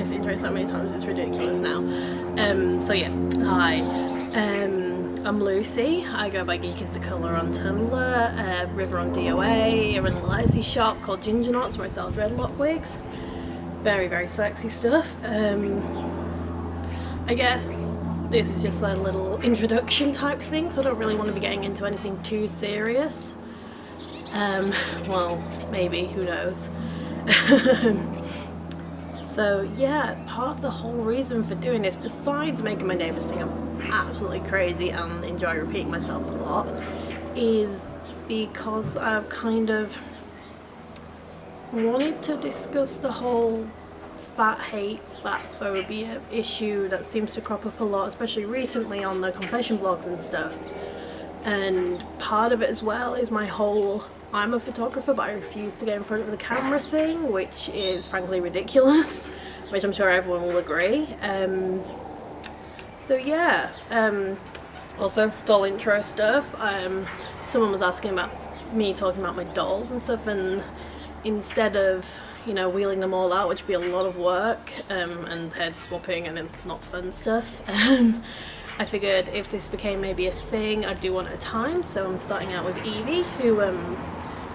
this intro so many times, it's ridiculous now. So yeah, hi. I'm Lucy. I go by Geek is the Colour on Tumblr, River on DOA. I run a Etsy shop called Ginger Knots where I sell dreadlock wigs. Very, very sexy stuff. I guess this is just a little introduction type thing, so I don't really want to be getting into anything too serious. Well, maybe, who knows. So yeah, part of the whole reason for doing this, besides making my neighbours think I'm absolutely crazy and enjoy repeating myself a lot, is because I've kind of wanted to discuss the whole fat hate, fat phobia issue that seems to crop up a lot, especially recently on the confession blogs and stuff. And part of it as well is my whole I'm a photographer but I refuse to get in front of the camera thing, which is frankly ridiculous, which I'm sure everyone will agree. So yeah, also doll intro stuff. Someone was asking about me talking about my dolls and stuff, and instead of, you know, wheeling them all out, which would be a lot of work, and head swapping and not fun stuff, I figured if this became maybe a thing, I'd do one at a time. So I'm starting out with Evie, who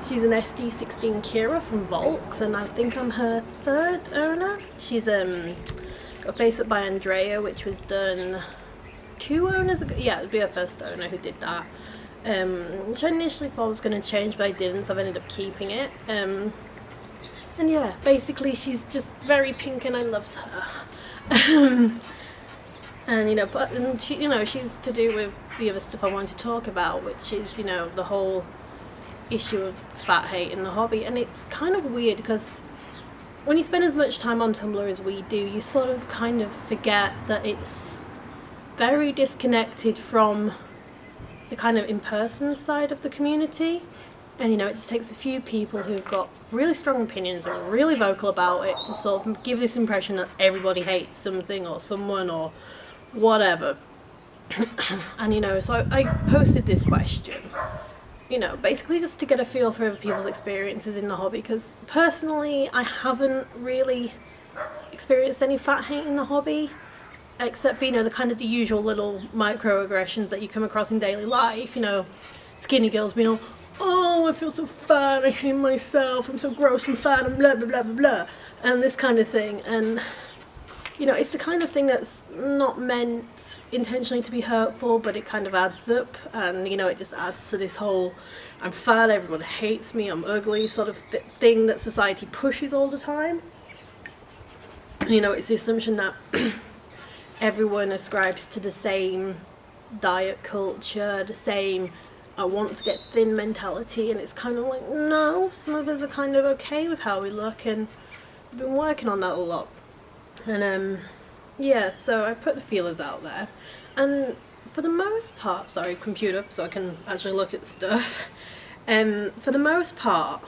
she's an SD16 Kira from Volks, and I think I'm her third owner. She's got a face up by Andrea, which was done 2 owners ago. Yeah, it would be her first owner who did that. Which I initially thought was going to change, but I didn't, so I've ended up keeping it. And yeah, basically she's just very pink and I loves her. And you know, and she, you know, she's to do with the other stuff I wanted to talk about, which is, you know, the whole issue of fat hate in the hobby. And it's kind of weird because when you spend as much time on Tumblr as we do, you sort of kind of forget that it's very disconnected from the kind of in-person side of the community. And you know, it just takes a few people who've got really strong opinions and are really vocal about it to sort of give this impression that everybody hates something or someone or whatever. And you know, so I posted this question, you know, basically just to get a feel for other people's experiences in the hobby, because personally I haven't really experienced any fat hate in the hobby, except for, you know, the kind of the usual little microaggressions that you come across in daily life, you know, skinny girls being all, oh, I feel so fat, I hate myself, I'm so gross and fat and blah blah blah blah blah, and this kind of thing. And you know, it's the kind of thing that's not meant intentionally to be hurtful, but it kind of adds up, and you know, it just adds to this whole I'm fat, everyone hates me, I'm ugly sort of thing that society pushes all the time. And you know, it's the assumption that everyone ascribes to the same diet culture, the same I want to get thin mentality, and it's kind of like, no, some of us are kind of okay with how we look, and we've been working on that a lot. And yeah, so I put the feelers out there, and for the most part, sorry, computer, so I can actually look at the stuff. For the most part,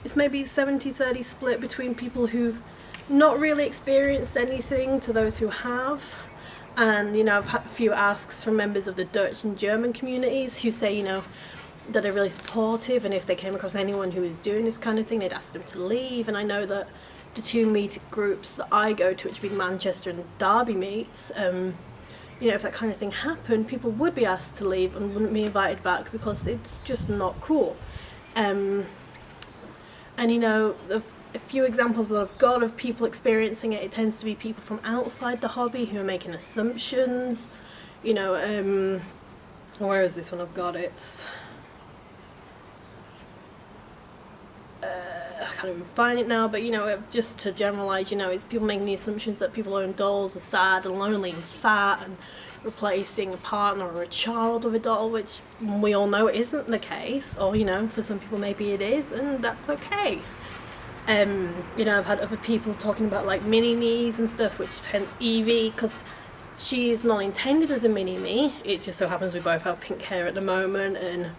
it's maybe 70-30 split between people who've not really experienced anything to those who have. And you know, I've had a few asks from members of the Dutch and German communities who say, you know, that are really supportive, and if they came across anyone who is doing this kind of thing, they'd ask them to leave. And I know that the 2 meet groups that I go to, which would be Manchester and Derby meets, you know, if that kind of thing happened, people would be asked to leave and wouldn't be invited back because it's just not cool. And you know, a few examples that I've got of people experiencing it, it tends to be people from outside the hobby who are making assumptions. You know, where is this one? I've got it. I can't even find it now, but you know, just to generalise, you know, it's people making the assumptions that people who own dolls are sad and lonely and fat and replacing a partner or a child with a doll, which we all know isn't the case, or you know, for some people maybe it is, and that's okay. You know, I've had other people talking about like mini-me's and stuff, which hence Evie, because she's not intended as a mini-me, it just so happens we both have pink hair at the moment. And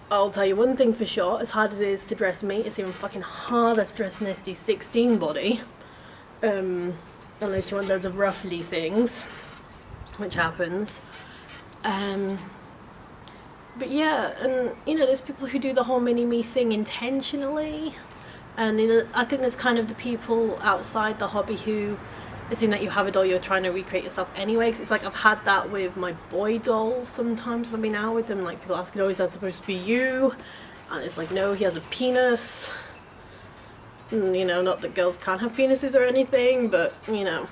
I'll tell you one thing for sure, as hard as it is to dress me, it's even fucking harder to dress an SD16 body, unless you're one of those roughly things, which happens. But yeah, and you know, there's people who do the whole mini-me thing intentionally, and you know, I think there's kind of the people outside the hobby who assume that you have a doll, you're trying to recreate yourself anyway. Cause it's like I've had that with my boy dolls sometimes when I've been out with them. Like people asking, oh, is that supposed to be you? And it's like, no, he has a penis. And, you know, not that girls can't have penises or anything, but you know.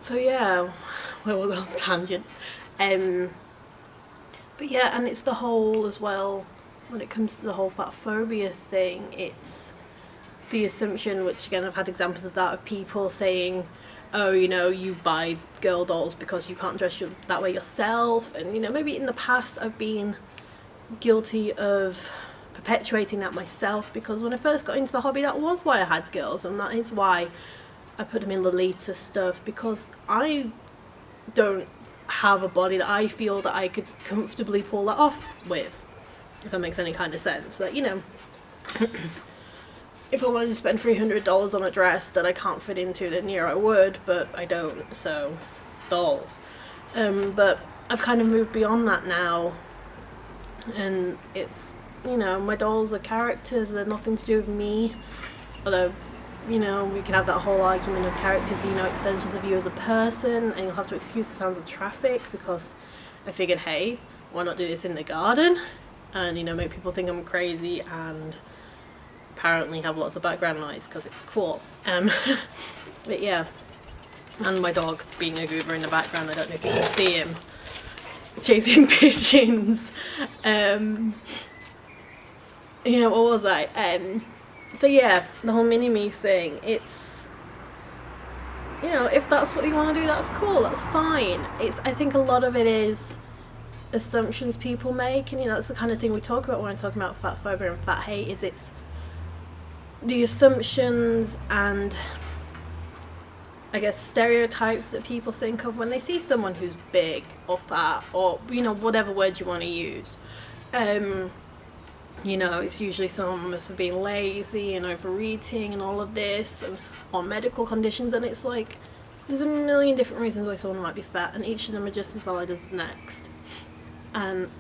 So yeah, where was that tangent? But yeah, and it's the whole as well, when it comes to the whole fat phobia thing, it's the assumption, which again I've had examples of that, of people saying, oh, you know, you buy girl dolls because you can't dress that way yourself. And you know, maybe in the past I've been guilty of perpetuating that myself, because when I first got into the hobby, that was why I had girls, and that is why I put them in Lolita stuff, because I don't have a body that I feel that I could comfortably pull that off with, if that makes any kind of sense. Like, you know, if I wanted to spend $300 on a dress that I can't fit into, then yeah, I would, but I don't, so dolls. But I've kind of moved beyond that now, and it's, you know, my dolls are characters, they're nothing to do with me, although, you know, we can have that whole argument of characters, you know, extensions of you as a person, and you'll have to excuse the sounds of traffic, because I figured, hey, why not do this in the garden, and, you know, make people think I'm crazy, and apparently have lots of background noise, because it's cool. But yeah, and my dog being a goober in the background, I don't know if you can see him, chasing pigeons. Yeah, what was I? So yeah, the whole mini-me thing, it's, you know, if that's what you want to do, that's cool, that's fine. I think a lot of it is assumptions people make, and you know, that's the kind of thing we talk about when I'm talking about fat phobia and fat hate, is it's the assumptions and I guess stereotypes that people think of when they see someone who's big or fat, or, you know, whatever word you want to use. You know, it's usually synonymous with being lazy and overeating and all of this, and or medical conditions, and it's like there's a million different reasons why someone might be fat, and each of them are just as valid as the next, and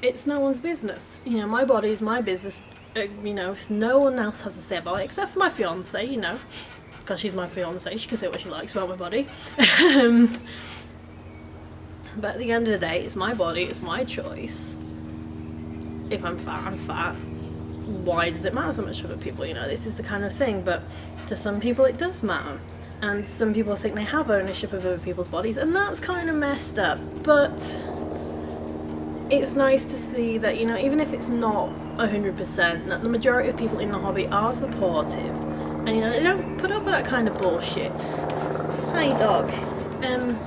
it's no one's business. You know, my body is my business. You know, no one else has to say about it except for my fiance, you know, because she's my fiance, she can say what she likes about my body. But at the end of the day, it's my body, it's my choice. If I'm fat, I'm fat. Why does it matter so much to other people? You know, this is the kind of thing, but to some people it does matter, and some people think they have ownership of other people's bodies, and that's kind of messed up. But it's nice to see that, you know, even if it's not 100%, that the majority of people in the hobby are supportive, and you know, they don't put up with that kind of bullshit. Hi dog. I'm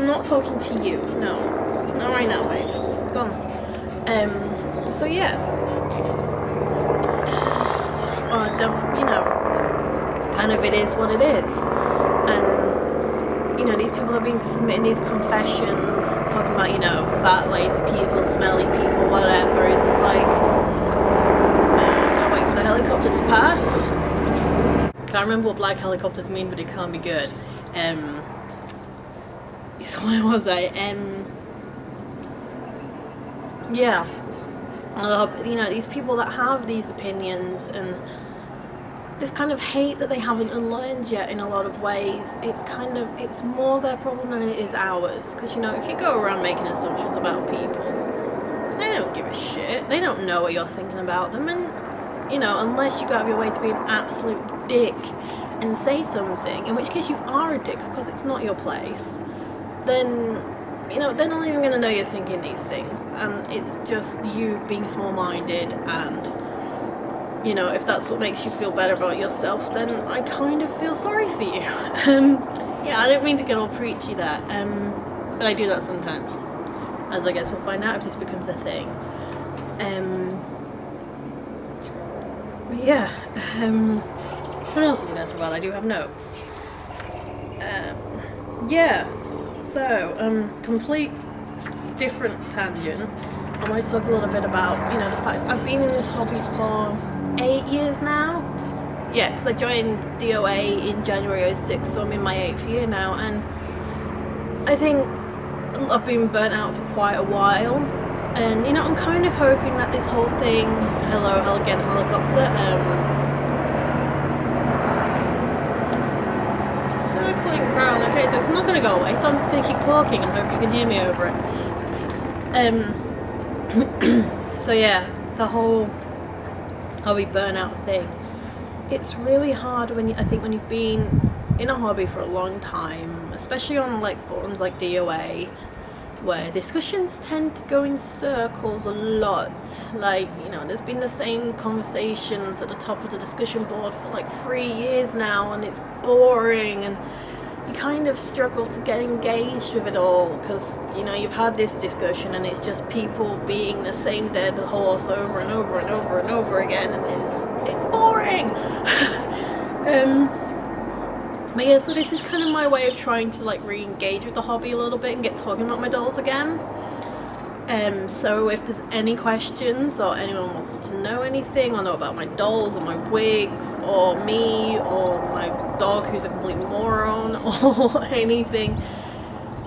not talking to you, no right now, babe, go on. So yeah, you know, kind of it is what it is, and you know, these people have been submitting these confessions talking about, you know, fat, lazy people, smelly people, whatever. It's like, I'll wait for the helicopter to pass. Can't remember what black helicopters mean, but it can't be good. So where was I? Yeah. You know, these people that have these opinions and this kind of hate that they haven't unlearned yet in a lot of ways, it's more their problem than it is ours. Because, you know, if you go around making assumptions about people, they don't give a shit. They don't know what you're thinking about them. And, you know, unless you go out of your way to be an absolute dick and say something, in which case you are a dick because it's not your place, then, you know, they're not even going to know you're thinking these things, and it's just you being small-minded. And, you know, if that's what makes you feel better about yourself, then I kind of feel sorry for you. Yeah, I don't mean to get all preachy there, but I do that sometimes, as I guess we'll find out if this becomes a thing. But yeah, what else was I going to talk about? I do have notes. Yeah. So, complete different tangent. I wanted to talk a little bit about, you know, the fact I've been in this hobby for 8 years now. Yeah, because I joined DOA in January 06, so I'm in my 8th year now, and I think I've been burnt out for quite a while. And, you know, I'm kind of hoping that this whole thing, hello again helicopter, Okay, so it's not going to go away, so I'm just going to keep talking and hope you can hear me over it. So yeah, the whole hobby burnout thing. It's really hard when I think when you've been in a hobby for a long time, especially on like forums like DOA, where discussions tend to go in circles a lot. Like, you know, there's been the same conversations at the top of the discussion board for like 3 years now, and it's boring, and you kind of struggle to get engaged with it all because, you know, you've had this discussion and it's just people being the same dead horse over and over and over and over again, and it's boring. But yeah, so this is kind of my way of trying to like re-engage with the hobby a little bit and get talking about my dolls again. So if there's any questions or anyone wants to know anything or know about my dolls or my wigs or me or my dog who's a complete moron or anything,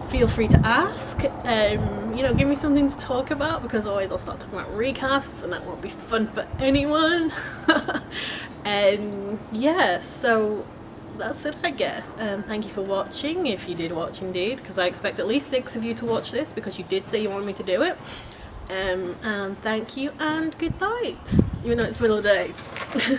feel free to ask. You know, give me something to talk about, because always I'll start talking about recasts and that won't be fun for anyone. And yeah, so that's it, I guess. Thank you for watching, if you did watch indeed, because I expect at least 6 of you to watch this because you did say you wanted me to do it. And thank you and good night, even though it's the middle of the day.